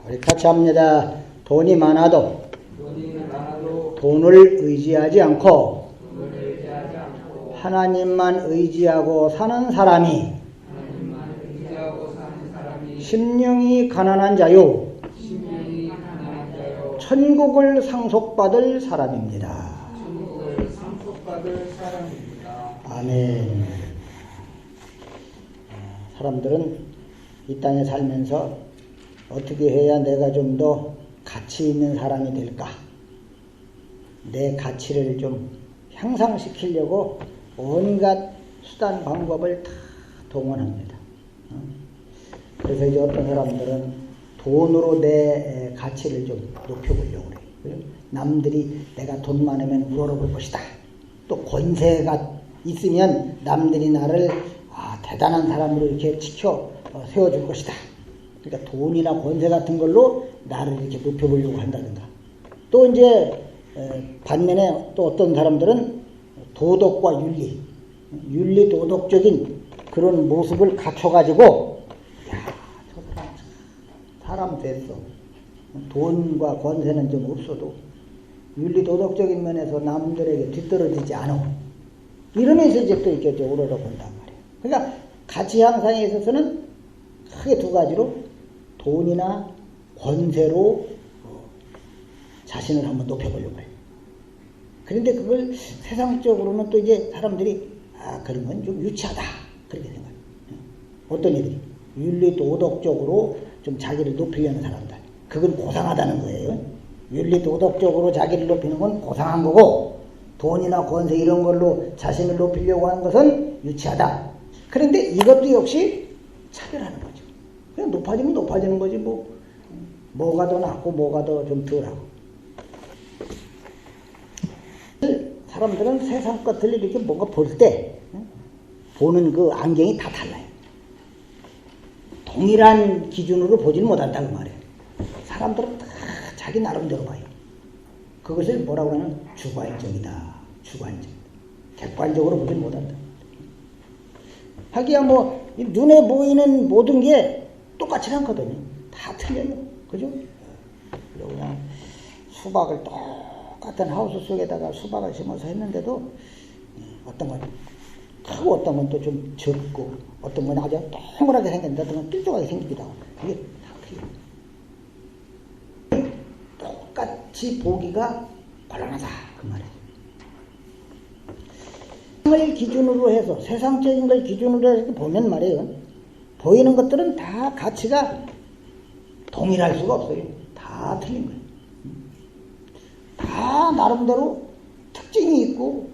우리 같이 합니다. 돈이 많아도 돈을 의지하지 않고 하나님만 의지하고 사는 사람이 심령이 가난한 자요 천국을 상속받을 사람입니다. 아멘. 사람들은 이 땅에 살면서 어떻게 해야 내가 좀 더 가치 있는 사람이 될까? 내 가치를 좀 향상시키려고 온갖 수단 방법을 다 동원합니다. 그래서 이제 어떤 사람들은 돈으로 내 가치를 좀 높여보려고 그래요. 남들이 내가 돈 많으면 우러러볼 것이다. 또 권세가 있으면 남들이 나를 대단한 사람으로 이렇게 지켜 세워줄 것이다. 그러니까 돈이나 권세 같은 걸로 나를 이렇게 높여보려고 한다든가. 또 이제 반면에 또 어떤 사람들은 도덕과 윤리 도덕적인 그런 모습을 갖춰가지고 저 사람 됐어. 돈과 권세는 좀 없어도 윤리 도덕적인 면에서 남들에게 뒤떨어지지 않아. 이러면서 이제 또 이렇게 우러러 본단 말이에요. 그러니까 가치 향상에 있어서는 크게 두 가지로 돈이나 권세로 자신을 한번 높여보려고 해요. 그런데 그걸 세상적으로는 또 이제 사람들이 그런 건 좀 유치하다 그렇게 생각해요. 어떤 이들이 윤리 도덕적으로 좀 자기를 높이려는 사람들, 그건 고상하다는 거예요. 윤리 도덕적으로 자기를 높이는 건 고상한 거고, 돈이나 권세 이런 걸로 자신을 높이려고 하는 것은 유치하다. 그런데 이것도 역시 차별하는 거죠. 그냥 높아지면 높아지는 거지 뭐가 더 낫고 뭐가 더 좀 덜하고. 사람들은 세상 것을 이렇게 뭔가 볼 때 보는 그 안경이 다 달라요. 동일한 기준으로 보지는 못한다 그 말이에요. 사람들은 다 자기 나름대로 봐요. 그것을 뭐라고 하면 주관적이다. 객관적으로 보지는 못한다. 하기야 눈에 보이는 모든 게 똑같지 않거든요. 다 틀려요. 그죠? 그냥 수박을 똑같은 하우스 속에다가 수박을 심어서 했는데도 어떤 건 크고 어떤 건 또 좀 적고 어떤 건 아주 동그랗게 생겼는데 어떤 건 뾰족하게 생기기도 하고 이게 다 틀려요. 똑같이 보기가 곤란하다 그 말이에요. 세상을 기준으로 해서 세상적인 걸 기준으로 해서 보면 말이에요. 보이는 것들은 다 가치가 동일할 수가 없어요. 다 틀린 거예요. 다 나름대로 특징이 있고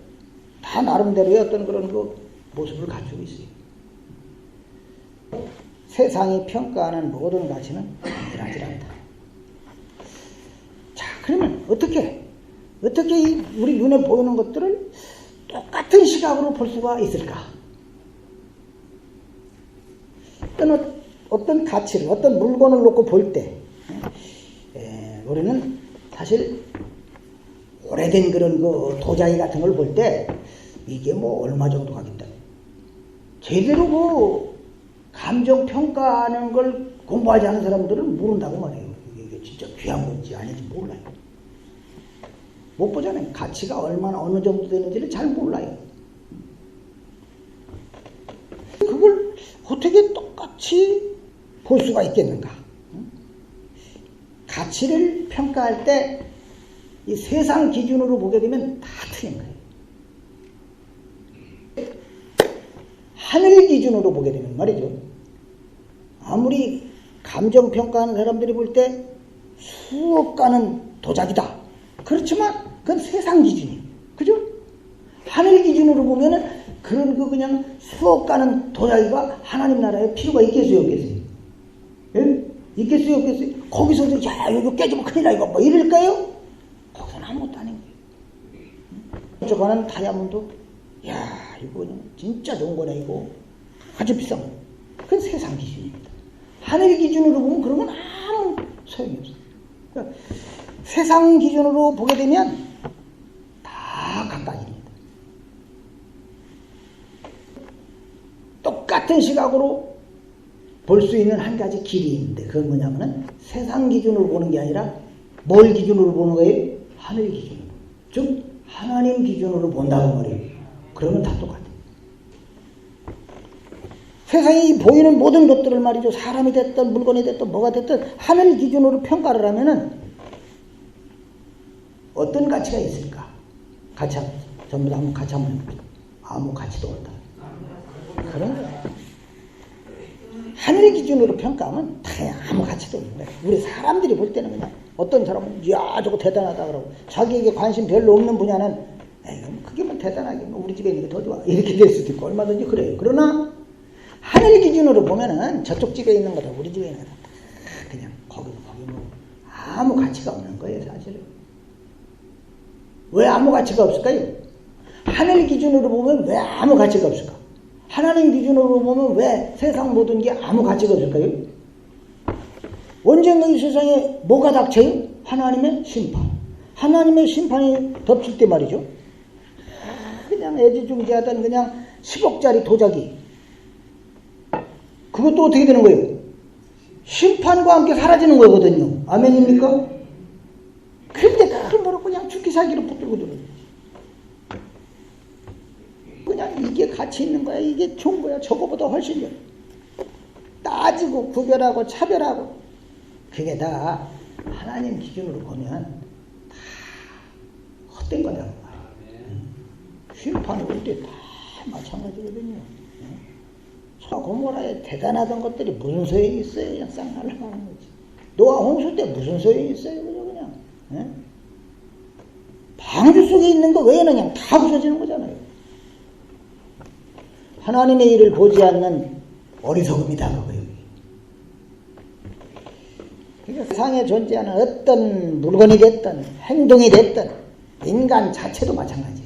다 나름대로의 어떤 그런 그 모습을 갖추고 있어요. 세상이 평가하는 모든 가치는 동일하지 않다. 자, 그러면 어떻게 우리 눈에 보이는 것들을 똑같은 시각으로 볼 수가 있을까? 어떤 가치를, 어떤 물건을 놓고 볼 때, 우리는 사실 오래된 그런 그 도자기 같은 걸 볼 때, 이게 얼마 정도 가겠다. 제대로 그 감정 평가하는 걸 공부하지 않은 사람들은 모른다고 말해요. 이게 진짜 귀한 건지 아닌지 몰라요. 못 보잖아요. 가치가 얼마나 어느 정도 되는지를 잘 몰라요. 그걸 어떻게 똑같이 볼 수가 있겠는가? 가치를 평가할 때 이 세상 기준으로 보게 되면 다 틀린 거예요. 하늘 기준으로 보게 되면 말이죠. 아무리 감정 평가하는 사람들이 볼 때 수억 가는 도자기다. 그렇지만 그건 세상 기준이에요. 그죠? 하늘 기준으로 보면은 그런 그냥 수억 가는 도자기가 하나님 나라에 필요가 있겠어요, 없겠어요? 예? 있겠어요, 없겠어요? 거기서도 여기 깨지면 큰일 나 이거 이럴까요? 거기서는 아무것도 아닌 거예요. 저 가는 다이아몬드, 이거 그냥 진짜 좋은 거네 이거. 아주 비싼 거. 그건 세상 기준입니다. 하늘 기준으로 보면 그런 건 아무 소용이 없어요. 그러니까 세상 기준으로 보게 되면 다 각각입니다. 똑같은 시각으로 볼 수 있는 한 가지 길이 있는데 그건 뭐냐면은 세상 기준으로 보는 게 아니라 뭘 기준으로 보는 거예요? 하늘 기준으로. 즉 하나님 기준으로 본다고 말이에요. 그러면 다 똑같아요. 세상에 보이는 모든 것들을 말이죠. 사람이 됐든 물건이 됐든 뭐가 됐든 하늘 기준으로 평가를 하면은 어떤 가치가 있을까? 가치 전부 다 한번 같이 한번 해봅시다. 아무 가치도 없다. 그런 거야. 하늘 기준으로 평가하면 다 아무 가치도 없는 거야. 우리 사람들이 볼 때는 그냥 어떤 사람은 야 저거 대단하다 그러고 자기에게 관심 별로 없는 분야는 에이 그게 뭐 대단하게 뭐 우리 집에 있는 게 더 좋아 이렇게 될 수도 있고 얼마든지 그래요. 그러나 하늘 기준으로 보면은 저쪽 집에 있는 거다 우리 집에 있는 거다 그냥 거기 뭐 아무 가치가 없는 거예요 사실은. 왜 아무 가치가 없을까요? 하늘 기준으로 보면 왜 아무 가치가 없을까? 하나님 기준으로 보면 왜 세상 모든 게 아무 가치가 없을까요? 언젠가 이 세상에 뭐가 닥쳐요? 하나님의 심판. 하나님의 심판이 덮칠 때 말이죠. 그냥 애지중지하던 그냥 10억짜리 도자기. 그것도 어떻게 되는 거예요? 심판과 함께 사라지는 거거든요. 아멘입니까? 그런데 그걸 모르고 그냥 죽기 살기로 붙들고 들어요. 그냥 이게 가치 있는 거야. 이게 좋은 거야. 저거보다 훨씬 좋아. 따지고 구별하고 차별하고 그게 다 하나님 기준으로 보면 다 헛된 거다. 심판이 올 때 다 마찬가지거든요. 고모라에 대단하던 것들이 무슨 소용이 있어요? 그냥 싹 날아가는 거지. 노아 홍수 때 무슨 소용이 있어요? 그냥. 방주 속에 있는 거 외에는 그냥 다 부서지는 거잖아요. 하나님의 일을 보지 않는 어리석음이다 그거예요. 그러니까 세상에 존재하는 어떤 물건이 됐든 행동이 됐든 인간 자체도 마찬가지예요.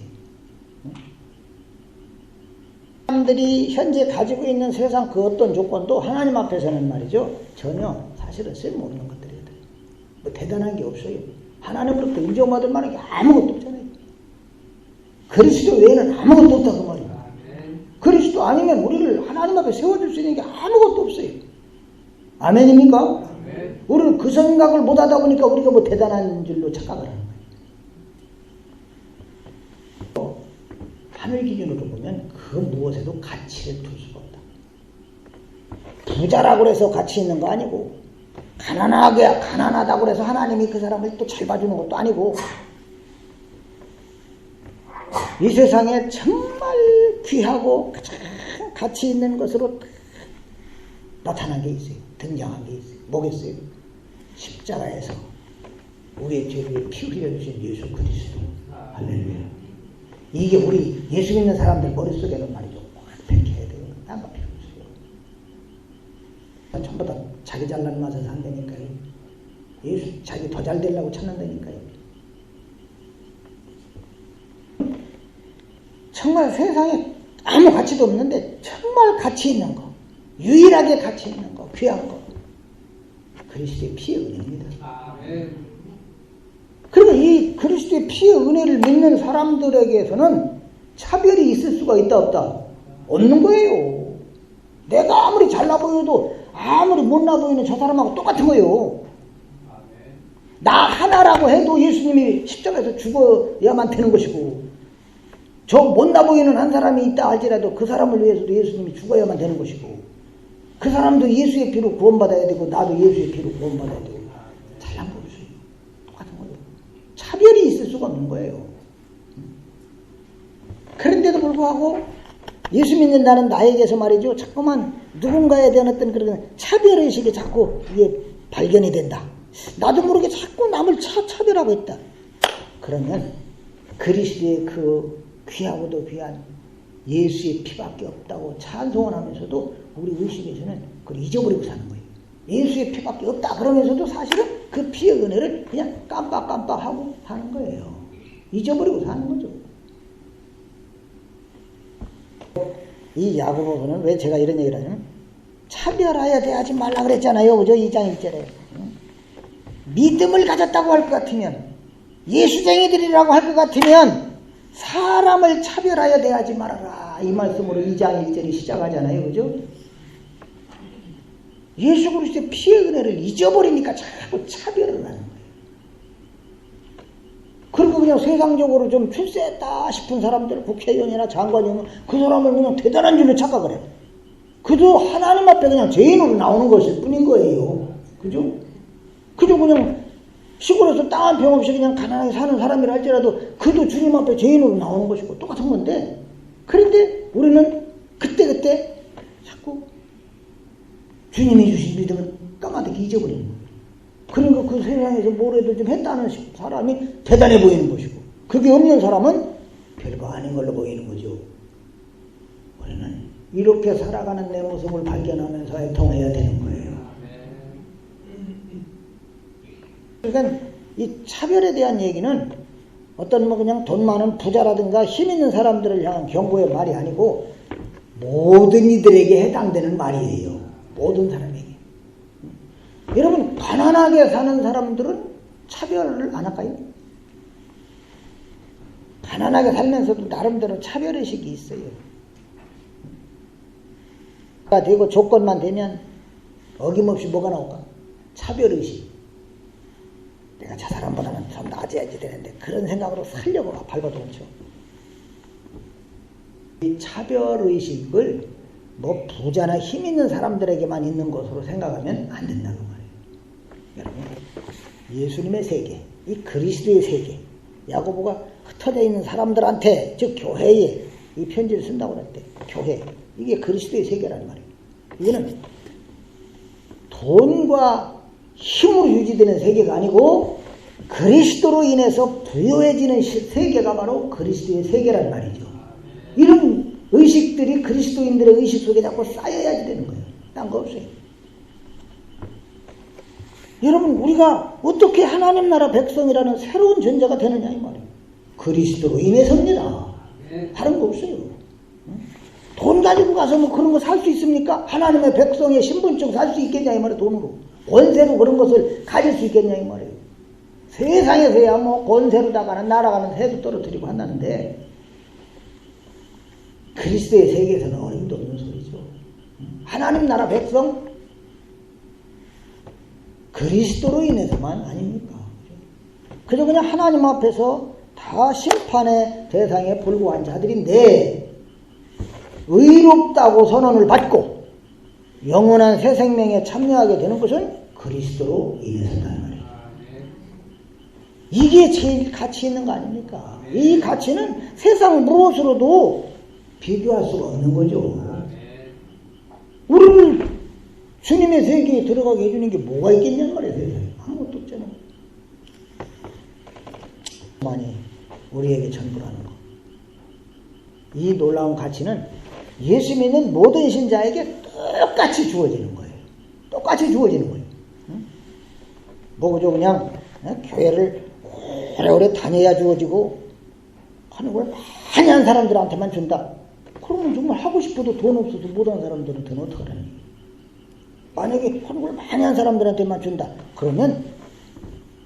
사람들이 현재 가지고 있는 세상 그 어떤 조건도 하나님 앞에서는 말이죠. 전혀 사실은 쓸모없는 것들이에요. 뭐 대단한 게 없어요. 하나님으로부터 인정받을 만한 게 아무것도 없잖아요. 그리스도 외에는 아무것도 없다 그 말이에요. 그리스도 아니면 우리를 하나님 앞에 세워줄 수 있는 게 아무것도 없어요. 아멘입니까? 아멘. 우리는 그 생각을 못하다 보니까 우리가 뭐 대단한 줄로 착각을 하는 거예요. 하늘 기준으로 보면 그 무엇에도 가치를 둘 수가 없다. 부자라고 해서 가치 있는 거 아니고 가난하다고 해서 하나님이 그 사람을 또 잘 봐주는 것도 아니고 이 세상에 정말 귀하고 가장 가치 있는 것으로 나타난 게 있어요. 등장한 게 있어요. 뭐겠어요? 십자가에서 우리의 죄를 피 흘려주신 예수 그리스도. 할렐루야. 이게 우리 예수 믿는 사람들 머릿속에는 말이죠. 완벽해야 돼요. 딴 거 필요 없어요. 전부 다 자기 잘난 맛에 산다니까요. 예수 자기 더 잘 되려고 찾는다니까요. 정말 세상에 아무 가치도 없는데 정말 가치 있는 거, 유일하게 가치 있는 거, 귀한 거, 그리스도의 피의 은혜입니다. 그리고 이 그리스도의 피의 은혜를 믿는 사람들에게서는 차별이 있을 수가 있다 없다? 없는 거예요. 내가 아무리 잘나 보여도 아무리 못나 보이는 저 사람하고 똑같은 거예요. 나 하나라고 해도 예수님이 십자가에서 죽어야만 되는 것이고 저 못나 보이는 한 사람이 있다 할지라도 그 사람을 위해서도 예수님이 죽어야만 되는 것이고 그 사람도 예수의 피로 구원받아야 되고 나도 예수의 피로 구원받아야 되고 잘난 보여줘요. 똑같은 거예요. 차별이 있을 수가 없는 거예요. 그런데도 불구하고 예수 믿는다는 나에게서 말이죠. 자꾸만 누군가에 대한 어떤 그런 차별의식이 자꾸 이게 발견이 된다. 나도 모르게 자꾸 남을 차별하고 있다. 그러면 그리스도의 그 귀하고도 귀한 예수의 피밖에 없다고 찬송을 하면서도 우리 의식에서는 그걸 잊어버리고 사는 거예요. 예수의 피밖에 없다 그러면서도 사실은 그 피의 은혜를 그냥 깜빡깜빡하고 사는 거예요. 잊어버리고 사는 거죠. 이 야고보서는 왜 제가 이런 얘기를 하냐면 차별하여 대하지 말라 그랬잖아요. 그죠? 2장 1절에 믿음을 가졌다고 할 것 같으면 예수쟁이들이라고 할 것 같으면 사람을 차별하여 대하지 말아라. 이 말씀으로 2장 1절이 시작하잖아요. 그죠? 예수 그리스도의 피의 은혜를 잊어버리니까 자꾸 차별을 하는 거예요. 그리고 그냥 세상적으로 좀 출세했다 싶은 사람들, 국회의원이나 장관이면 그 사람을 그냥 대단한 줄로 착각을 해요. 그도 하나님 앞에 그냥 죄인으로 나오는 것일 뿐인 거예요. 그죠? 그죠? 그냥 시골에서 땅 한 평 없이 그냥 가난하게 사는 사람이라 할지라도 그도 주님 앞에 죄인으로 나오는 것이고 똑같은 건데, 그런데 우리는 그때 자꾸 주님이 주신 믿음을 까마득히 잊어버리는 거예요. 그러니까 그 세상에서 뭐라도 좀 했다는 사람이 대단해 보이는 것이고, 그게 없는 사람은 별거 아닌 걸로 보이는 거죠. 우리는 이렇게 살아가는 내 모습을 발견하면서 애통해야 되는 거예요. 그러니까 이 차별에 대한 얘기는 어떤 뭐 그냥 돈 많은 부자라든가 힘 있는 사람들을 향한 경고의 말이 아니고 모든 이들에게 해당되는 말이에요. 모든 사람에게. 여러분, 가난하게 사는 사람들은 차별을 안 할까요? 가난하게 살면서도 나름대로 차별의식이 있어요. 되고 조건만 되면 어김없이 뭐가 나올까? 차별의식. 내가 저 사람보다는 좀 나아져야지 되는데 그런 생각으로 살려고 밟아도 그렇죠. 이 차별의식을 뭐 부자나 힘 있는 사람들에게만 있는 것으로 생각하면 안 된다는 말이에요. 여러분, 예수님의 세계, 이 그리스도의 세계, 야고보가 흩어져 있는 사람들한테, 즉 교회에 이 편지를 쓴다고 할 때 교회, 이게 그리스도의 세계라는 말이에요. 이거는 돈과 힘으로 유지되는 세계가 아니고 그리스도로 인해서 부여해지는 세계가 바로 그리스도의 세계라는 말이죠. 이런 의식들이 그리스도인들의 의식 속에 자꾸 쌓여야지 되는 거예요. 딴 거 없어요. 여러분, 우리가 어떻게 하나님 나라 백성이라는 새로운 존재가 되느냐 이 말이에요. 그리스도로 인해서입니다. 다른 거 없어요. 돈 가지고 가서 뭐 그런 거 살 수 있습니까? 하나님의 백성의 신분증 살 수 있겠냐 이 말이에요. 돈으로. 권세로 그런 것을 가질 수 있겠냐 이 말이에요. 세상에서야 뭐 권세로다가는 날아가는 새도 떨어뜨리고 한다는데 그리스도의 세계에서는 어림도 없는 소리죠. 하나님 나라 백성 그리스도로 인해서만 아닙니까? 그저 그냥 하나님 앞에서 다 심판의 대상에 불과한 자들인데 의롭다고 선언을 받고 영원한 새 생명에 참여하게 되는 것은 그리스도로 인해서다. 이게 제일 가치 있는 거 아닙니까? 이 가치는 세상 무엇으로도 비교할 수가 없는 거죠. 우리를 주님의 세계에 들어가게 해주는 게 뭐가 있겠냐는 말이에요. 세상에. 아무것도 없잖아요. 많이 우리에게 전부라는 거. 이 놀라운 가치는 예수 믿는 모든 신자에게 똑같이 주어지는 거예요. 똑같이 주어지는 거예요. 뭐 그저 그냥 교회를 오래오래 다녀야 주어지고 하는 걸 많이 한 사람들한테만 준다. 그러면 정말 하고 싶어도 돈 없어서 못한 사람들한테는 어떡하라는 얘기예요. 만약에 하는 걸 많이 한 사람들한테만 준다. 그러면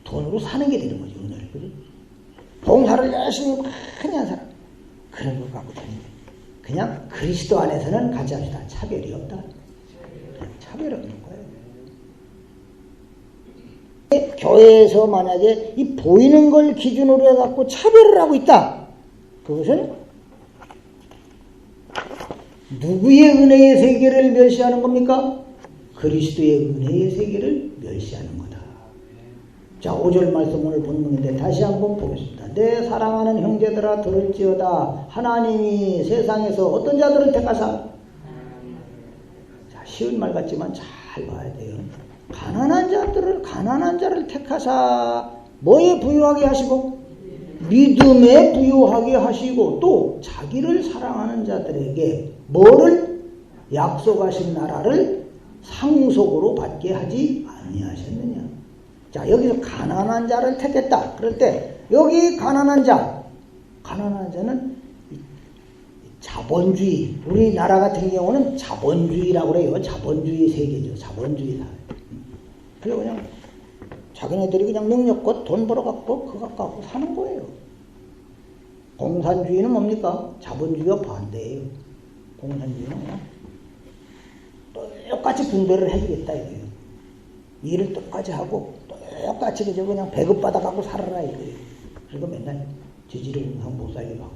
돈으로 사는 게 되는 거죠. 은혜를. 그죠? 봉사를 열심히 많이 한 사람. 그런 걸 갖고 다니는 거예요. 그냥 그리스도 안에서는 같이 합시다. 차별이 없다. 차별이 없는 거예요. 교회에서 만약에 이 보이는 걸 기준으로 해갖고 차별을 하고 있다. 그것은 누구의 은혜의 세계를 멸시하는 겁니까? 그리스도의 은혜의 세계를 멸시하는 거다. 자, 5절 말씀 오늘 본문인데 다시 한번 보겠습니다. 내 사랑하는 형제들아 들을지어다. 하나님이 세상에서 어떤 자들을 택하사? 자, 쉬운 말 같지만 잘 봐야 돼요. 가난한 자를 택하사 뭐에 부유하게 하시고 믿음에 부유하게 하시고 또 자기를 사랑하는 자들에게 뭐를 약속하신 나라를 상속으로 받게 하지 아니하셨느냐. 자, 여기서 가난한 자를 택했다. 그럴 때 여기 가난한 자는 자본주의, 우리나라 같은 경우는 자본주의라고 그래요. 자본주의 세계죠. 자본주의 사회. 그래서 그냥 자기네들이 그냥 능력껏 돈 벌어갖고 그거 갖고 사는 거예요. 공산주의는 뭡니까? 자본주의와 반대예요. 공산주의는 그냥 똑같이 분배를 해주겠다 이거예요. 일을 똑같이 하고 똑같이 그냥 배급받아 갖고 살아라 이거예요. 그리고 맨날 지지를 못 살게 하고.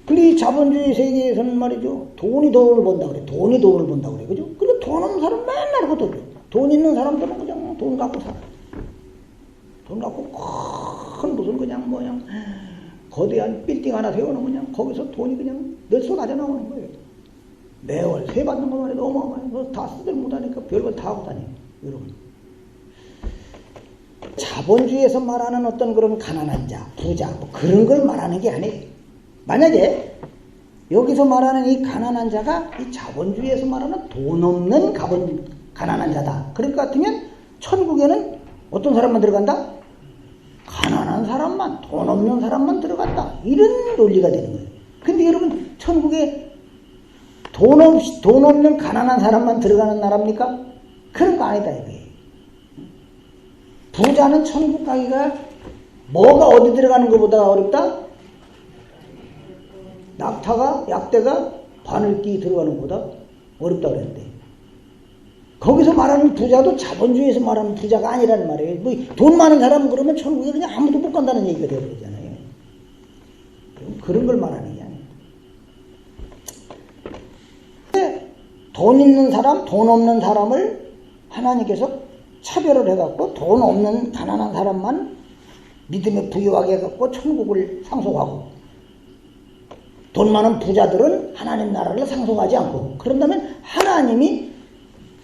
근데 이 자본주의 세계에서는 말이죠. 돈이 돈을 번다 그래. 돈이 돈을 번다 그래. 그죠? 근데 돈 없는 사람 맨날 거둬줘. 돈 있는 사람들은 그냥 돈 갖고 살아. 돈 갖고 큰 무슨 그냥 거대한 빌딩 하나 세워놓으면 그냥 거기서 돈이 그냥 늘 쏟아져 나오는 거예요. 매월 세 받는 거 말이야. 어마어마해. 다 쓰들 못하니까 별걸 다 하고 다녀. 여러분. 자본주의에서 말하는 어떤 그런 가난한 자, 부자, 뭐 그런 걸 말하는 게 아니에요. 만약에 여기서 말하는 이 가난한 자가 이 자본주의에서 말하는 돈 없는 가난한 자다. 그럴 것 같으면 천국에는 어떤 사람만 들어간다? 가난한 사람만, 돈 없는 사람만 들어간다. 이런 논리가 되는 거예요. 근데 여러분, 천국에 돈 없는 가난한 사람만 들어가는 나라입니까? 그런 거 아니다 이거예요. 부자는 천국 가기가 뭐가 어디 들어가는 것보다 어렵다? 낙타가 약대가 바늘끼 들어가는 것보다 어렵다 그랬는데 거기서 말하는 부자도 자본주의에서 말하는 부자가 아니라는 말이에요. 뭐 돈 많은 사람은 그러면 천국에 그냥 아무도 못 간다는 얘기가 되어버리잖아요. 그런 걸 말하는 게 아니에요. 돈 있는 사람, 돈 없는 사람을 하나님께서 차별을 해갖고 돈 없는 가난한 사람만 믿음에 부유하게 해갖고 천국을 상속하고 돈 많은 부자들은 하나님 나라를 상속하지 않고 그런다면 하나님이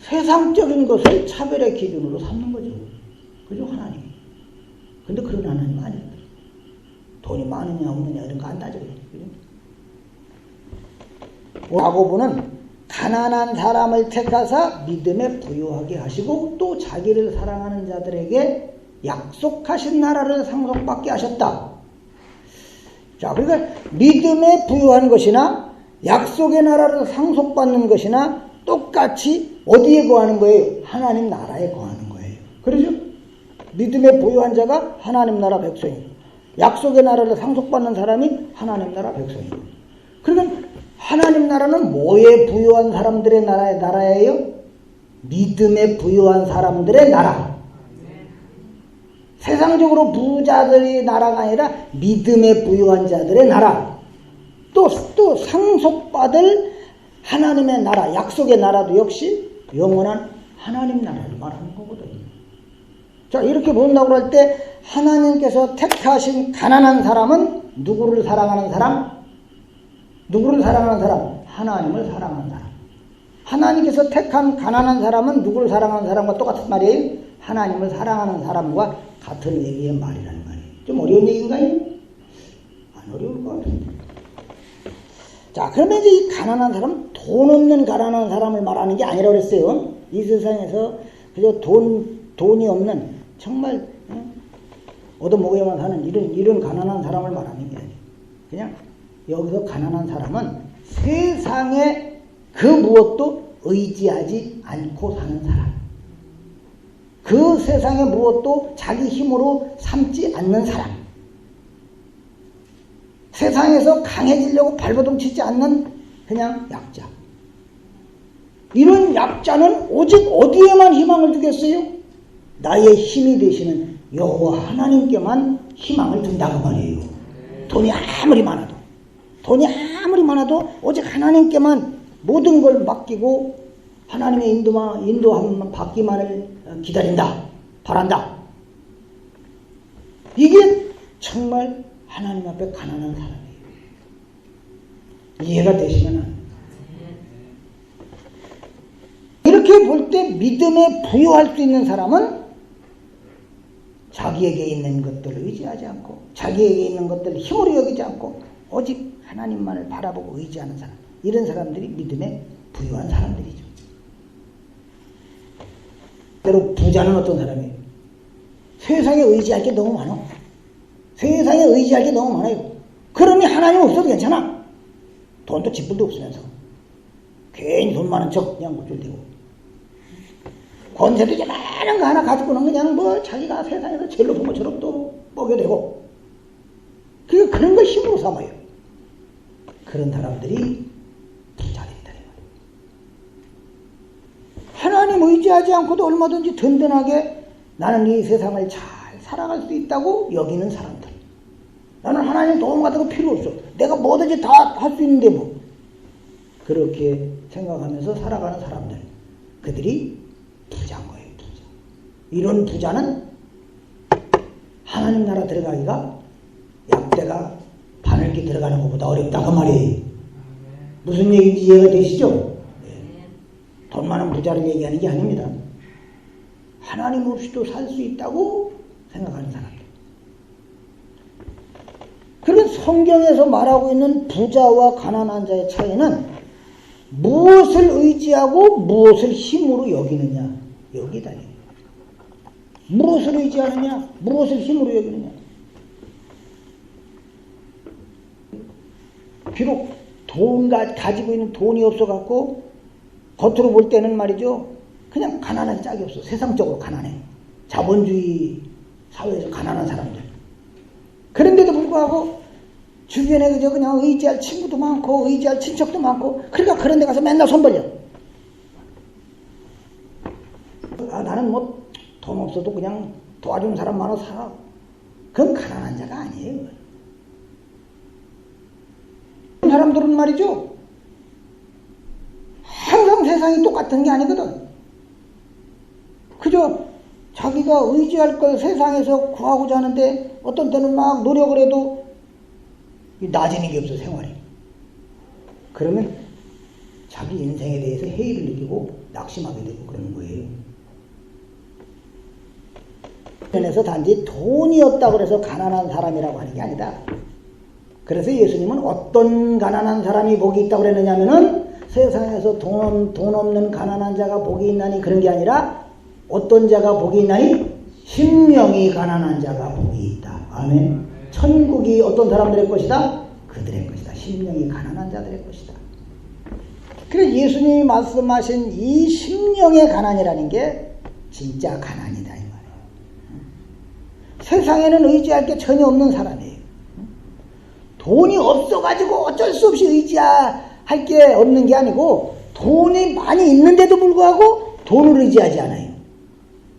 세상적인 것을 차별의 기준으로 삼는 거죠. 그죠? 하나님이. 근데 그런 하나님은 아닙니다. 돈이 많으냐 없느냐 이런 거 안 따져요. 야고보는 가난한 사람을 택하사 믿음에 부유하게 하시고 또 자기를 사랑하는 자들에게 약속하신 나라를 상속받게 하셨다. 자, 그러니까 믿음에 부유한 것이나 약속의 나라를 상속받는 것이나 똑같이 어디에 거하는 거예요? 하나님 나라에 거하는 거예요. 그렇죠? 믿음에 부유한 자가 하나님 나라 백성이고 약속의 나라를 상속받는 사람이 하나님 나라 백성이고 그러면 하나님 나라는 뭐에 부유한 사람들의 나라예요? 믿음에 부유한 사람들의 나라. 세상적으로 부자들의 나라가 아니라 믿음에 부유한 자들의 나라. 또 상속받을 하나님의 나라, 약속의 나라도 역시 영원한 하나님 나라를 말하는 거거든요. 자, 이렇게 본다고 할 때 하나님께서 택하신 가난한 사람은 누구를 사랑하는 사람? 누구를 사랑하는 사람? 하나님을 사랑하는 사람. 하나님께서 택한 가난한 사람은 누구를 사랑하는 사람과 똑같은 말이에요? 하나님을 사랑하는 사람과 같은 얘기의 말이라는 말이에요. 좀 어려운 얘기인가요? 안 어려울 것 같은데. 자, 그러면 이제 이 가난한 사람, 돈 없는 가난한 사람을 말하는 게 아니라고 그랬어요. 이 세상에서 그저 돈이 없는 정말 얻어먹어야만 하는 이런 가난한 사람을 말하는 게 아니에요. 그냥 여기서 가난한 사람은 세상에 그 무엇도 의지하지 않고 사는 사람. 그 세상의 무엇도 자기 힘으로 삼지 않는 사람. 세상에서 강해지려고 발버둥 치지 않는 그냥 약자. 이런 약자는 오직 어디에만 희망을 두겠어요? 나의 힘이 되시는 여호와 하나님께만 희망을 둔다고 말이에요. 돈이 아무리 많아도 오직 하나님께만 모든 걸 맡기고 하나님의 인도함만 받기만을 기다린다, 바란다. 이게 정말 하나님 앞에 가난한 사람이에요. 이해가 되시면 이렇게 볼 때 믿음에 부유할 수 있는 사람은 자기에게 있는 것들을 의지하지 않고 자기에게 있는 것들을 힘으로 여기지 않고 오직 하나님만을 바라보고 의지하는 사람. 이런 사람들이 믿음에 부유한 사람들이죠. 때로 부자는 어떤 사람이에요? 세상에 의지할 게 너무 많아. 세상에 의지할 게 너무 많아요. 그러니 하나님 없어도 괜찮아. 돈도 지불도 없으면서 괜히 돈 많은 척 그냥 묵줄대고 권세도 많은 거 하나 가지고는 그냥 뭐 자기가 세상에서 제일 높은 것처럼 또 먹여대고 그런 걸 힘으로 삼아요. 그런 사람들이 부자 된다는 의지하지 않고도 얼마든지 든든하게 나는 이 세상을 잘 살아갈 수 있다고 여기는 사람들. 나는 하나님 도움 같은 거 필요 없어. 내가 뭐든지 다 할 수 있는데 뭐. 그렇게 생각하면서 살아가는 사람들. 그들이 부자인 거예요, 부자. 이런 부자는 하나님 나라 들어가기가 약대가 바늘기 들어가는 것보다 어렵다 그 말이에요. 무슨 얘기인지 이해가 되시죠? 네. 돈 많은 부자를 얘기하는 게 아닙니다. 하나님 없이도 살 수 있다고 생각하는 사람들. 그런 성경에서 말하고 있는 부자와 가난한 자의 차이는 무엇을 의지하고 무엇을 힘으로 여기느냐 여기다. 무엇을 의지하느냐 무엇을 힘으로 여기느냐. 비록 가지고 있는 돈이 없어갖고 겉으로 볼 때는 말이죠 그냥 가난한 짝이 없어. 세상적으로 가난해. 자본주의 사회에서 가난한 사람들. 그런데도 불구하고 주변에 그저 그냥 의지할 친구도 많고 의지할 친척도 많고 그러니까 그런 데 가서 맨날 손 벌려. 나는 뭐 돈 없어도 그냥 도와주는 사람 많아서 살아. 그건 가난한 자가 아니에요. 그런 사람들은 말이죠 항상 세상이 똑같은 게 아니거든. 그저 자기가 의지할 걸 세상에서 구하고자 하는데 어떤 때는 막 노력을 해도 나아지는 게 없어 생활이. 그러면 자기 인생에 대해서 회의를 느끼고 낙심하게 되고 그러는 거예요. 그래서 단지 돈이 없다고 해서 가난한 사람이라고 하는 게 아니다. 그래서 예수님은 어떤 가난한 사람이 복이 있다고 그랬느냐면은 세상에서 돈 없는 가난한 자가 복이 있나니 그런 게 아니라 어떤 자가 복이 있나니 심령이 가난한 자가 복이 있다. 아멘. 천국이 어떤 사람들의 것이다? 그들의 것이다. 심령이 가난한 자들의 것이다. 그래서 예수님이 말씀하신 이 심령의 가난이라는 게 진짜 가난이다 이 말이에요. 세상에는 의지할 게 전혀 없는 사람이에요. 돈이 없어가지고 어쩔 수 없이 의지할 게 없는 게 아니고 돈이 많이 있는데도 불구하고 돈을 의지하지 않아요.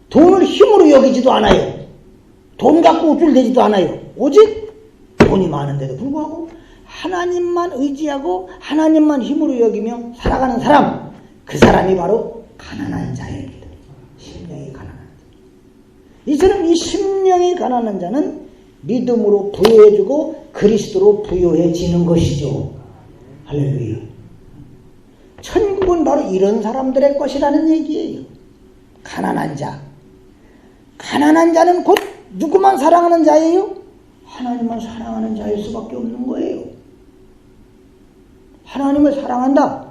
돈을 힘으로 여기지도 않아요. 돈 갖고 우쭐대지도 않아요. 오직 돈이 많은데도 불구하고 하나님만 의지하고 하나님만 힘으로 여기며 살아가는 사람, 그 사람이 바로 가난한 자입니다. 심령이 가난한 자. 이처럼 이 심령이 가난한 자는 믿음으로 부여해주고 그리스도로 부여해지는 것이죠. 할렐루야. 천국은 바로 이런 사람들의 것이라는 얘기예요. 가난한 자. 가난한 자는 곧 누구만 사랑하는 자예요? 하나님만 사랑하는 자일 수밖에 없는 거예요. 하나님을 사랑한다.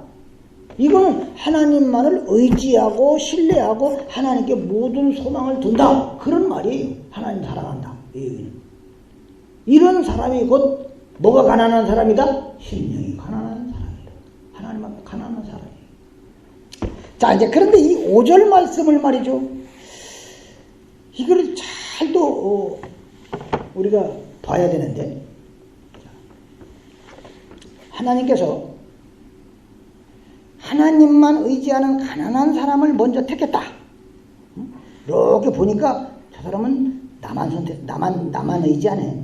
이거는 하나님만을 의지하고 신뢰하고 하나님께 모든 소망을 둔다. 그런 말이에요. 하나님 사랑한다. 이런 사람이 곧 뭐가 가난한 사람이다? 심령이 가난한 사람이다. 하나님 앞에 가난한 사람이에요. 자, 이제 그런데 이 5절 말씀을 말이죠. 이거를 잘 또 우리가 봐야 되는데 하나님께서 하나님만 의지하는 가난한 사람을 먼저 택했다. 이렇게 보니까 저 사람은 나만 의지하네.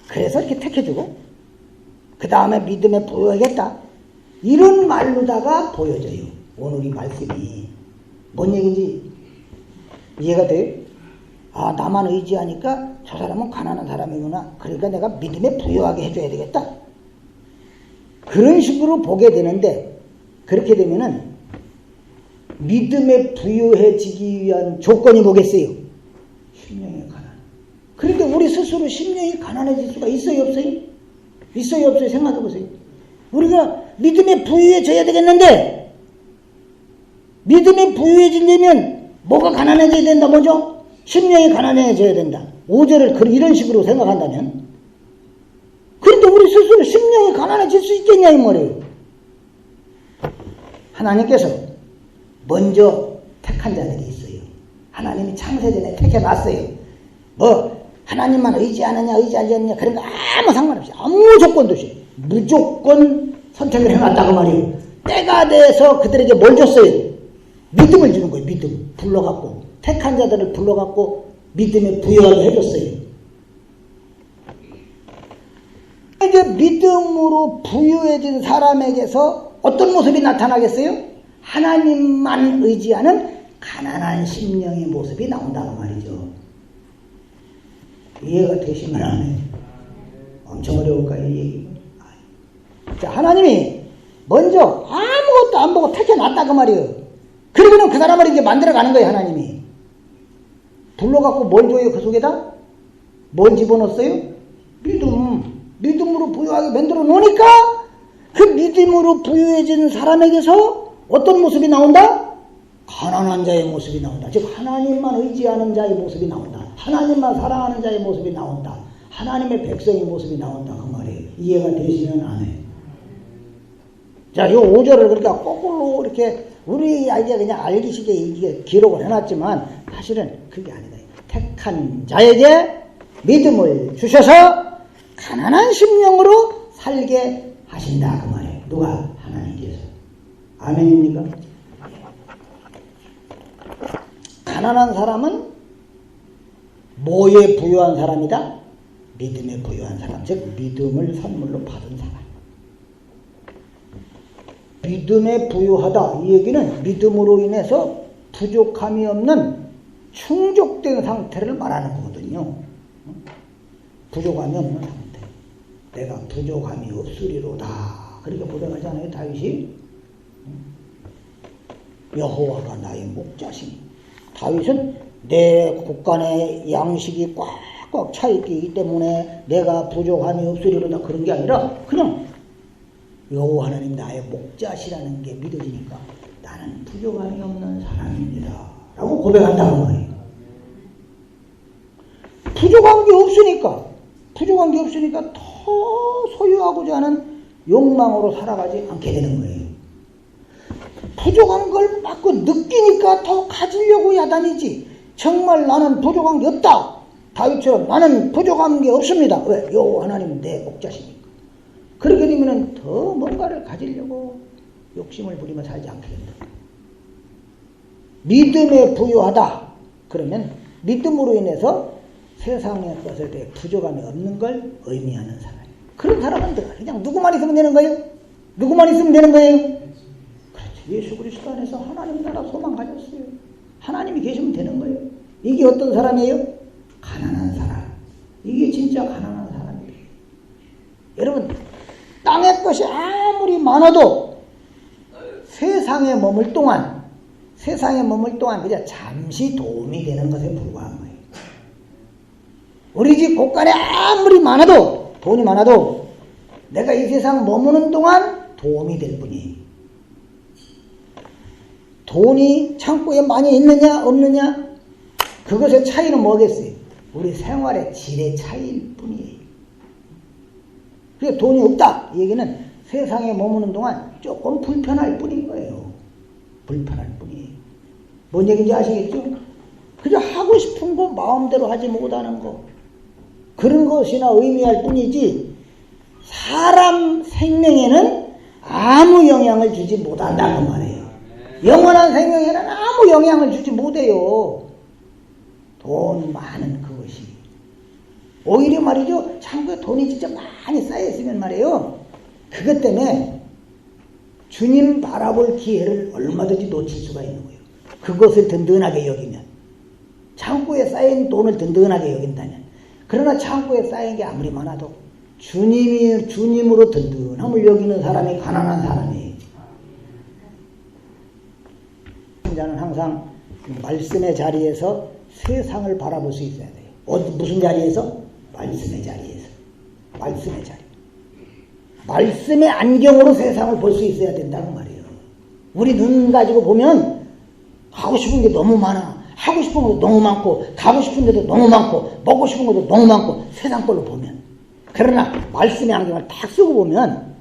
그래서 이렇게 택해주고 그 다음에 믿음에 부여하겠다. 이런 말로다가 보여져요. 오늘 이 말씀이 뭔 얘기인지 이해가 돼요? 아, 나만 의지하니까 저 사람은 가난한 사람이구나. 그러니까 내가 믿음에 부여하게 해줘야 되겠다. 그런 식으로 보게 되는데 그렇게 되면은 믿음에 부여해지기 위한 조건이 뭐겠어요? 심령의 가난. 그런데 우리 스스로 심령이 가난해질 수가 있어요, 없어요? 있어요, 없어요? 생각해 보세요. 우리가 믿음에 부여해져야 되겠는데 믿음에 부여해지려면 뭐가 가난해져야 된다, 뭐죠? 심령이 가난해져야 된다. 5절을 이런 식으로 생각한다면 그런데 우리 스스로 심령이 가난해질 수 있겠냐 이 말이에요. 하나님께서 먼저 택한 자들이 있어요. 하나님이 창세전에 택해놨어요. 뭐 하나님만 의지하느냐 의지하지 않느냐 그런 거 아무 상관없이 아무 조건도 없이 무조건 선택을 해놨다고 말이에요. 때가 돼서 그들에게 뭘 줬어요? 믿음을 주는 거예요. 믿음. 불러갖고. 택한 자들을 불러갖고 믿음에 부여하게 해줬어요. 이제 믿음으로 부유해진 사람에게서 어떤 모습이 나타나겠어요? 하나님만 의지하는 가난한 심령의 모습이 나온다는 말이죠. 이해가 되시면 안 해요. 엄청 어려울까요, 이 얘기? 자, 하나님이 먼저 아무것도 안 보고 택해놨다 그 말이에요. 그러고는 그 사람을 이제 만들어가는 거예요, 하나님이. 불러갖고 뭘 줘요, 그 속에다? 뭘 집어넣었어요? 믿음. 믿음으로 부유하게 만들어 놓으니까 그 믿음으로 부유해진 사람에게서 어떤 모습이 나온다? 가난한 자의 모습이 나온다. 즉 하나님만 의지하는 자의 모습이 나온다. 하나님만 사랑하는 자의 모습이 나온다. 하나님의 백성의 모습이 나온다 그 말이에요. 이해가 되시면 안 해요. 자, 요 5절을 그러니까 거꾸로 이렇게 우리 이제 그냥 알기 쉽게 이게 기록을 해놨지만 사실은 그게 아니다. 택한 자에게 믿음을 주셔서 가난한 심령으로 살게 하신다 그 말이에요. 누가? 하나님께서. 아멘입니까? 가난한 사람은 뭐에 부유한 사람이다? 믿음에 부유한 사람. 즉 믿음을 선물로 받은 사람. 믿음에 부유하다 이 얘기는 믿음으로 인해서 부족함이 없는 충족된 상태를 말하는 거거든요. 부족함이 없는 상태. 내가 부족함이 없으리로다. 그렇게 고백하잖아요, 다윗이. 여호와가 나의 목자시니. 다윗은 내 곳간에 양식이 꽉꽉 차있기 때문에 내가 부족함이 없으리로다 그런 게 아니라 그냥 여호와 하나님 나의 목자시라는 게 믿어지니까 나는 부족함이 없는 사람입니다 라고 고백한다는 말이에요. 부족한 게 없으니까 더 소유하고자 하는 욕망으로 살아가지 않게 되는 거예요. 부족한 걸 막고 느끼니까 더 가지려고 야단이지. 정말 나는 부족한 게 없다. 다윗처럼 나는 부족한 게 없습니다. 왜? 여호와 하나님 내 목자시니까. 그렇게 되면 더 뭔가를 가지려고 욕심을 부리며 살지 않게 된다. 믿음에 부유하다. 그러면 믿음으로 인해서 세상의 것에 대해 부족함이 없는 걸 의미하는 사람. 그런 사람은 그냥 누구만 있으면 되는 거예요? 누구만 있으면 되는 거예요? 그렇지. 예수 그리스도 안에서 하나님 나라 소망 가졌어요. 하나님이 계시면 되는 거예요. 이게 어떤 사람이에요? 가난한 사람. 이게 진짜 가난한 사람이에요. 여러분, 땅의 것이 아무리 많아도 세상에 머물 동안 그냥 잠시 도움이 되는 것에 불과한 거예요. 우리 집 곳간에 아무리 많아도, 돈이 많아도 내가 이 세상 머무는 동안 도움이 될 뿐이에요. 돈이 창고에 많이 있느냐 없느냐 그것의 차이는 뭐겠어요? 우리 생활의 질의 차이일 뿐이에요. 그래서 돈이 없다 이 얘기는 세상에 머무는 동안 조금 불편할 뿐인 거예요. 불편할 뿐이에요. 뭔 얘기인지 아시겠죠? 그저 하고 싶은 거 마음대로 하지 못하는 거 그런 것이나 의미할 뿐이지 사람 생명에는 아무 영향을 주지 못한다는 말이에요. 영원한 생명에는 아무 영향을 주지 못해요. 돈 많은 그것이. 오히려 말이죠. 창고에 돈이 진짜 많이 쌓여있으면 말이에요. 그것 때문에 주님 바라볼 기회를 얼마든지 놓칠 수가 있는 거예요. 그것을 든든하게 여기면. 창고에 쌓인 돈을 든든하게 여긴다면. 그러나 창고에 쌓인 게 아무리 많아도 주님으로 든든함을 여기는 사람이 가난한 사람이에요. 자는 항상 말씀의 자리에서 세상을 바라볼 수 있어야 돼요. 무슨 자리에서? 말씀의 자리에서. 말씀의 자리. 말씀의 안경으로 세상을 볼 수 있어야 된다는 말이에요. 우리 눈 가지고 보면 하고 싶은 게 너무 많아. 하고 싶은 것도 너무 많고 가고 싶은 데도 너무 많고 먹고 싶은 것도 너무 많고 세상 걸로 보면. 그러나 말씀의 안경을 딱 쓰고 보면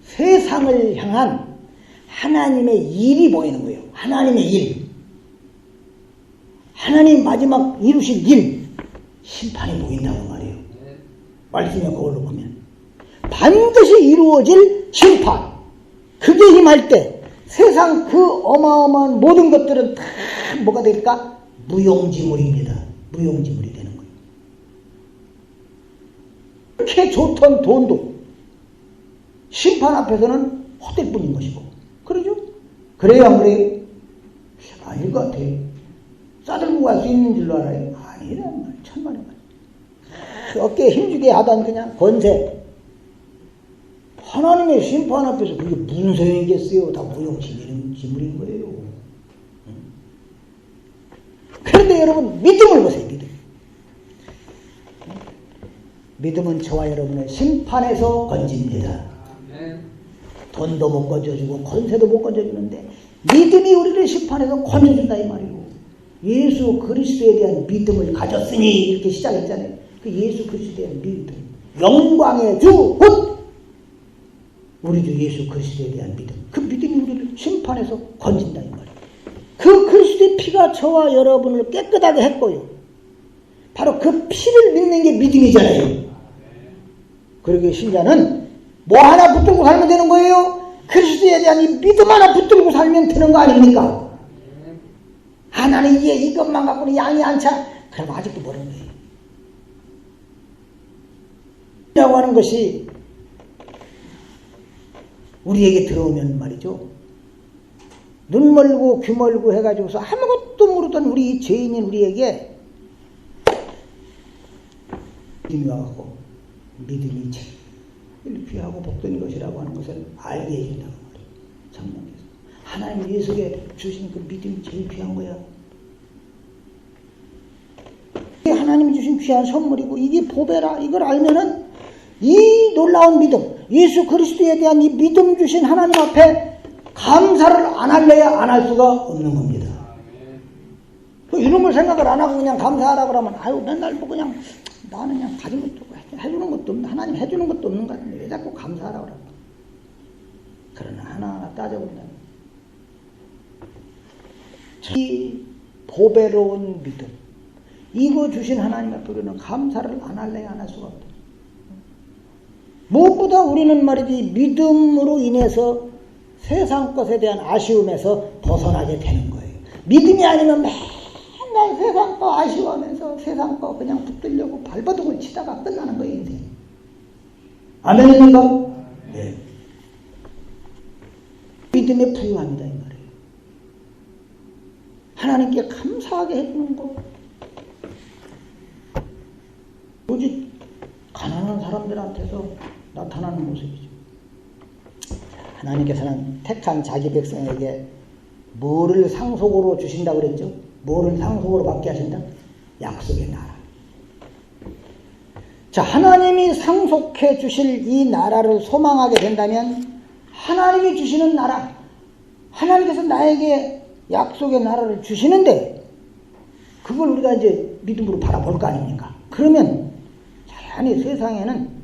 세상을 향한 하나님의 일이 보이는 거예요. 하나님의 일. 하나님 마지막 이루실 일. 심판이 보인다고 말이에요. 말씀에 그걸로 보면. 반드시 이루어질 심판. 그게 임할 때 세상 그 어마어마한 모든 것들은 다 뭐가 될까? 무용지물입니다. 무용지물이 되는 거예요. 그렇게 좋던 돈도 심판 앞에서는 헛될 뿐인 것이고, 그러죠? 그래요, 안 그래요? 아닐 것 같아요. 싸들고 갈 수 있는 줄로 알아요? 아니란 말, 천만의 말. 어깨에 힘주게 하던 그냥 권세. 하나님의 심판 앞에서 그게 무슨 소용이겠어요? 다 무용지물인 거예요. 그런데 여러분, 믿음을 보세요, 믿음. 믿음은 저와 여러분의 심판에서 건집니다. 돈도 못 건져주고 권세도 못 건져주는데 믿음이 우리를 심판에서 건져준다 이 말이에요. 예수 그리스도에 대한 믿음을 가졌으니 이렇게 시작했잖아요. 그 예수 그리스도에 대한 믿음, 영광의 주 곧 우리 주 예수 그리스도에 대한 믿음, 그 믿음이 우리를 심판에서 건진다 이 말이에요. 그 그리스도의 피가 저와 여러분을 깨끗하게 했고요. 바로 그 피를 믿는 게 믿음이잖아요. 그러기에 신자는 뭐 하나 붙들고 살면 되는 거예요? 그리스도에 대한 이 믿음 하나 붙들고 살면 되는 거 아닙니까? 나는 이게 이것만 갖고는 양이 안 차. 그럼 아직도 모르는 거예요. 라고 하는 것이 우리에게 들어오면 말이죠. 눈 멀고 귀 멀고 해가지고서 아무것도 모르던 우리 죄인인 우리에게 믿음이 와갖고 믿음이 제일 귀하고 복된 것이라고 하는 것을 알게 해준다고 말이에요. 성령께서. 하나님 예수께 주신 그 믿음이 제일 귀한 거야. 하나님이 주신 귀한 선물이고 이게 보배라. 이걸 알면은 이 놀라운 믿음, 예수 그리스도에 대한 이 믿음 주신 하나님 앞에 감사를 안 할래야 안 할 수가 없는 겁니다. 이런 걸 생각을 안 하고 그냥 감사하라 그러면 아유 맨날 뭐 그냥 나는 그냥 가진 것도 없고 해주는 것도 없는, 하나님 해주는 것도 없는 것 같은데 왜 자꾸 감사하라 그러나. 그러나 하나하나 따져본다면 이 보배로운 믿음, 이거 주신 하나님 앞에 우리는 감사를 안 할래야 안 할 수가 없다. 무엇보다 우리는 말이지 믿음으로 인해서 세상 것에 대한 아쉬움에서 벗어나게 되는 거예요. 믿음이 아니면 맨날 세상 거 아쉬워하면서 세상 거 그냥 붙들려고 발버둥을 치다가 끝나는 거예요, 인생. 아멘입니까? 네. 믿음의 부유함이다 이 말이에요. 하나님께 감사하게 해주는 거. 오직 가난한 사람들한테서 나타나는 모습이죠. 하나님께서는 택한 자기 백성에게 뭐를 상속으로 주신다고 그랬죠? 뭐를 상속으로 받게 하신다? 약속의 나라. 자, 하나님이 상속해 주실 이 나라를 소망하게 된다면 하나님이 주시는 나라, 하나님께서 나에게 약속의 나라를 주시는데 그걸 우리가 이제 믿음으로 바라볼 거 아닙니까? 그러면 자연히 세상에는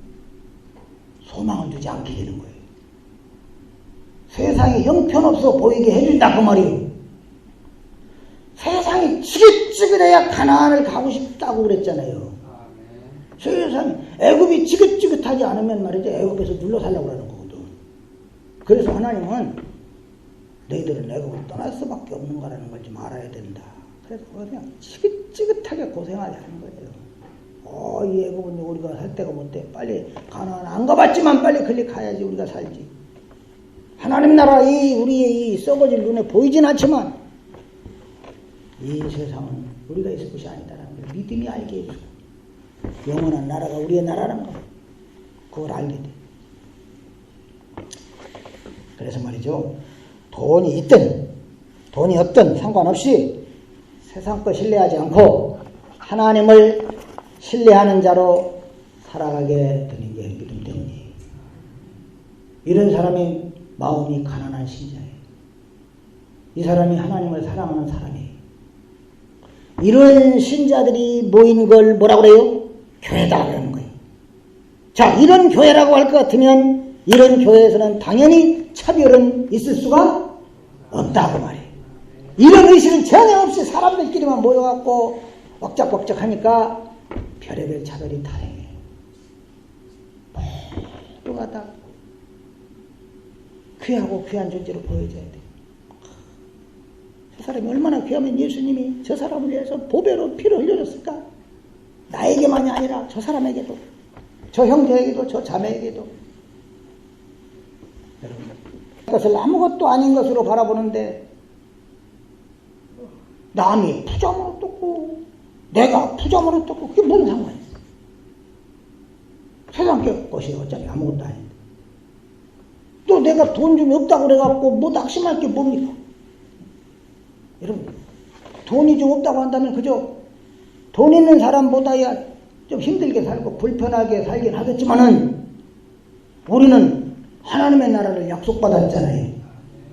소망을 두지 않게 되는 거예요. 세상이 형편없어 보이게 해준다 그 말이에요. 세상이 지긋지긋해야 가나안을 가고 싶다고 그랬잖아요. 세상 애굽이 지긋지긋하지 않으면 말이죠, 애굽에서 눌러 살려고 하는 거거든. 그래서 하나님은 너희들은 애굽을 떠날 수밖에 없는 거라는 걸 좀 알아야 된다. 그래서 그냥 지긋지긋하게 고생하게 하는 거예요. 이 애굽은 우리가 살 데가 못돼. 빨리 가나안 안 가봤지만 빨리 그리 가야지 우리가 살지. 하나님 나라 우리의 이 썩어질 눈에 보이진 않지만 이 세상은 우리가 있을 것이 아니다라는 걸 믿음이 알게 해주고 영원한 나라가 우리의 나라라는 거 그걸 알게 돼. 그래서 말이죠, 돈이 있든 돈이 없든 상관없이 세상 거 신뢰하지 않고 하나님을 신뢰하는 자로 살아가게 되는 게 믿음 때문이에요. 이런 사람이 마음이 가난한 신자예요. 이 사람이 하나님을 사랑하는 사람이에요. 이런 신자들이 모인 걸 뭐라고 그래요? 교회다 그러는 거예요. 자, 이런 교회라고 할 것 같으면 이런 교회에서는 당연히 차별은 있을 수가 없다고 말이에요. 이런 의식은 전혀 없이 사람들끼리만 모여갖고 벅적벅적 하니까 별의별 차별이 다 생겨요. 모두가 다 귀하고 귀한 존재로 보여져야 돼요. 그 사람이 얼마나 귀하면 예수님이 저 사람을 위해서 보배로 피를 흘려줬을까? 나에게만이 아니라 저 사람에게도, 저 형제에게도, 저 자매에게도. 여러분, 그것을 아무것도 아닌 것으로 바라보는데 남이 부자면 어떻고 내가 부자면 어떻고 그게 뭔 상관이야? 세상 것이 어차피 아무것도 아닌데 또 내가 돈 좀 없다고 그래갖고 뭐 낙심할 게 뭡니까? 여러분, 돈이 좀 없다고 한다면 그저 돈 있는 사람보다야 좀 힘들게 살고 불편하게 살긴 하겠지만은 우리는 하나님의 나라를 약속받았잖아요.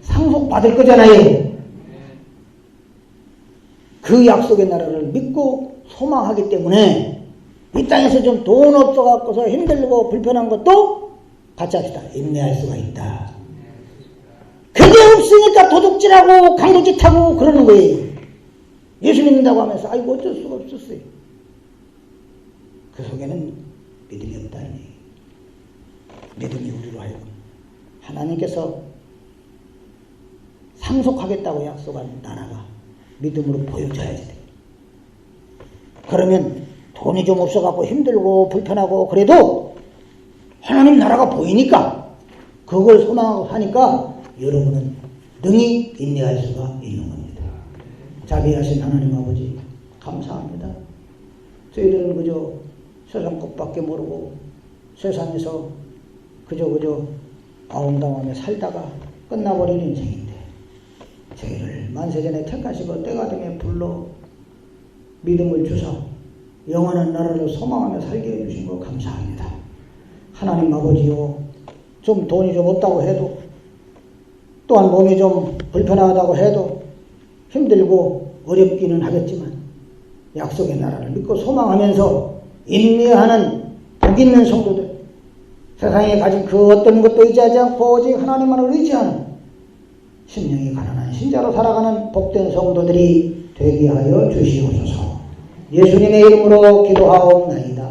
상속받을 거잖아요. 그 약속의 나라를 믿고 소망하기 때문에 이 땅에서 좀 돈 없어갖고서 힘들고 불편한 것도 같이 합시다. 인내할 수가 있다. 그게 없으니까 도둑질하고 강도짓하고 그러는 거예요. 예수 믿는다고 하면서 아이고 어쩔 수가 없었어요. 그 속에는 믿음이 없다는 얘기예요. 믿음이 우리로 하여금 하나님께서 상속하겠다고 약속한 나라가 믿음으로 보여져야지 돼. 그러면 돈이 좀 없어갖고 힘들고 불편하고 그래도 하나님 나라가 보이니까 그걸 소망하고 하니까 여러분은 능히 인내할 수가 있는 겁니다. 자비하신 하나님 아버지 감사합니다. 저희들은 그저 세상 것밖에 모르고 세상에서 그저 아웅다웅하며 살다가 끝나버린 인생인데 저희를 만세전에 택하시고 때가 되면 불러 믿음을 주사 영원한 나라를 소망하며 살게 해주신 거 감사합니다. 하나님 아버지요, 좀 돈이 좀 없다고 해도 또한 몸이 좀 불편하다고 해도 힘들고 어렵기는 하겠지만 약속의 나라를 믿고 소망하면서 인내하는 복 있는 성도들, 세상에 가진 그 어떤 것도 의지하지 않고 오직 하나님만을 의지하는 심령이 가난한 신자로 살아가는 복된 성도들이 되게 하여 주시옵소서. 예수님의 이름으로 기도하옵나이다.